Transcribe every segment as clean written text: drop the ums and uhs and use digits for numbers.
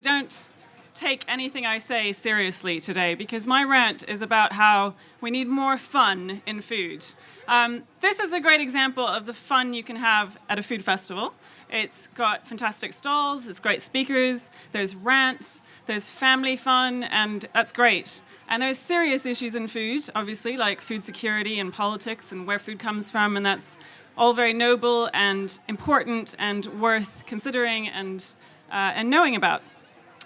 Don't take anything I say seriously today, because my rant is about how we need more fun in food. This is a great example of the fun you can have at a food festival. It's got fantastic stalls, it's great speakers, there's rants, there's family fun, and that's great. And there's serious issues in food, obviously, like food security and politics and where food comes from, and that's all very noble and important and worth considering and knowing about.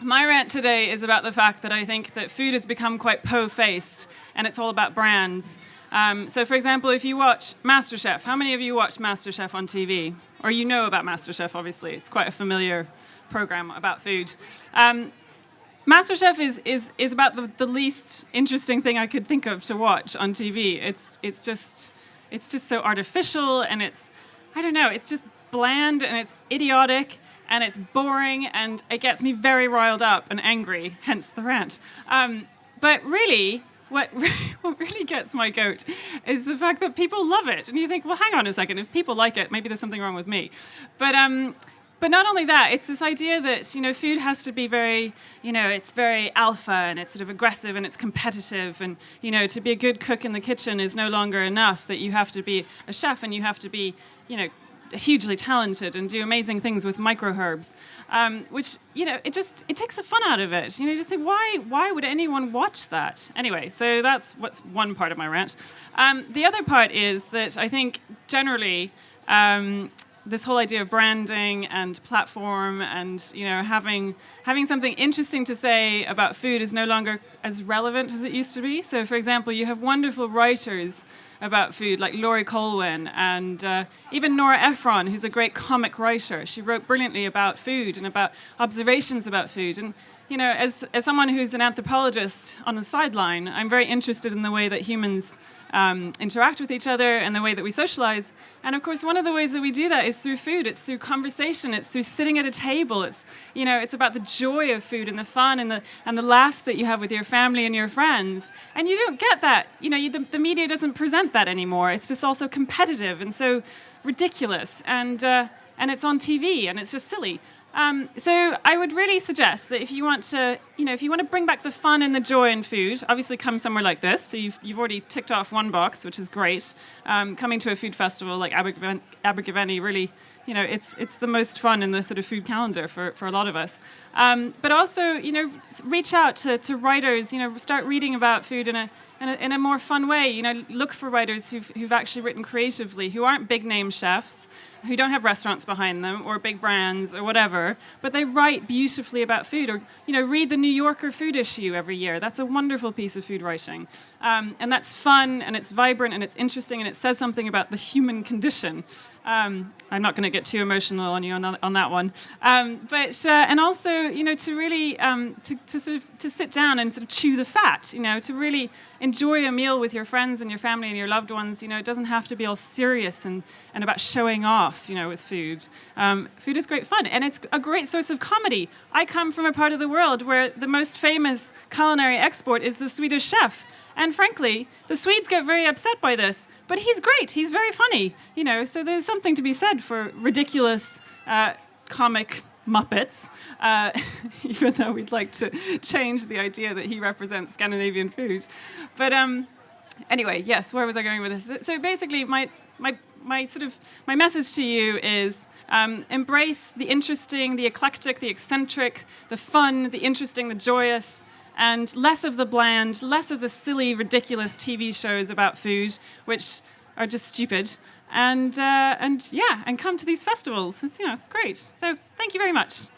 My rant today is about the fact that I think that food has become quite po-faced, and it's all about brands. So, for example, if you watch MasterChef, how many of you watch MasterChef on TV? Or you know about MasterChef, obviously. It's quite a familiar program about food. MasterChef is about the least interesting thing I could think of to watch on TV. It's just so artificial, and I don't know, it's just bland, and it's idiotic, and it's boring, and it gets me very riled up and angry, hence the rant. But really, what really gets my goat is the fact that people love it. And you think, well, hang on a second, if people like it, maybe there's something wrong with me. But not only that, it's this idea that, food has to be very, it's very alpha, and it's sort of aggressive, and it's competitive, and, to be a good cook in the kitchen is no longer enough, that you have to be a chef, and you have to be, hugely talented and do amazing things with micro-herbs, which, it takes the fun out of it. You just think, why would anyone watch that? Anyway, so that's what's one part of my rant. The other part is that I think generally this whole idea of branding and platform and, having something interesting to say about food is no longer as relevant as it used to be. So, for example, you have wonderful writers about food, like Laurie Colwyn, and even Nora Ephron, who's a great comic writer. She wrote brilliantly about food and about observations about food. And, as someone who's an anthropologist on the sideline, I'm very interested in the way that humans interact with each other and the way that we socialize. And of course, one of the ways that we do that is through food. It's through conversation. It's through sitting at a table. It's, it's about the joy of food and the fun and the laughs that you have with your family and your friends. And you don't get that. The media doesn't present that anymore. It's just also competitive and so ridiculous. And it's on TV, and it's just silly. So I would really suggest that if you want to bring back the fun and the joy in food, obviously come somewhere like this. So you've already ticked off one box, which is great. Coming to a food festival like Abergavenny, really, it's the most fun in the sort of food calendar for a lot of us. But also, reach out to writers. Start reading about food in a more fun way. Look for writers who've actually written creatively, who aren't big name chefs, who don't have restaurants behind them or big brands or whatever, but they write beautifully about food. Or, read the New Yorker food issue every year. That's a wonderful piece of food writing. And that's fun, and it's vibrant, and it's interesting, and it says something about the human condition. I'm not going to get too emotional on you on that one. And also, to really, to sit down and sort of chew the fat, to really enjoy a meal with your friends and your family and your loved ones. It doesn't have to be all serious and about showing off, with food. Food is great fun, and it's a great source of comedy. I come from a part of the world where the most famous culinary export is the Swedish Chef. And frankly, the Swedes get very upset by this, but he's great. He's very funny, so there's something to be said for ridiculous comic Muppets, even though we'd like to change the idea that he represents Scandinavian food. But anyway, yes, where was I going with this? So basically, my message to you is embrace the interesting, the eclectic, the eccentric, the fun, the interesting, the joyous, and less of the bland, less of the silly, ridiculous TV shows about food, which are just stupid. And come to these festivals. It's great. So thank you very much.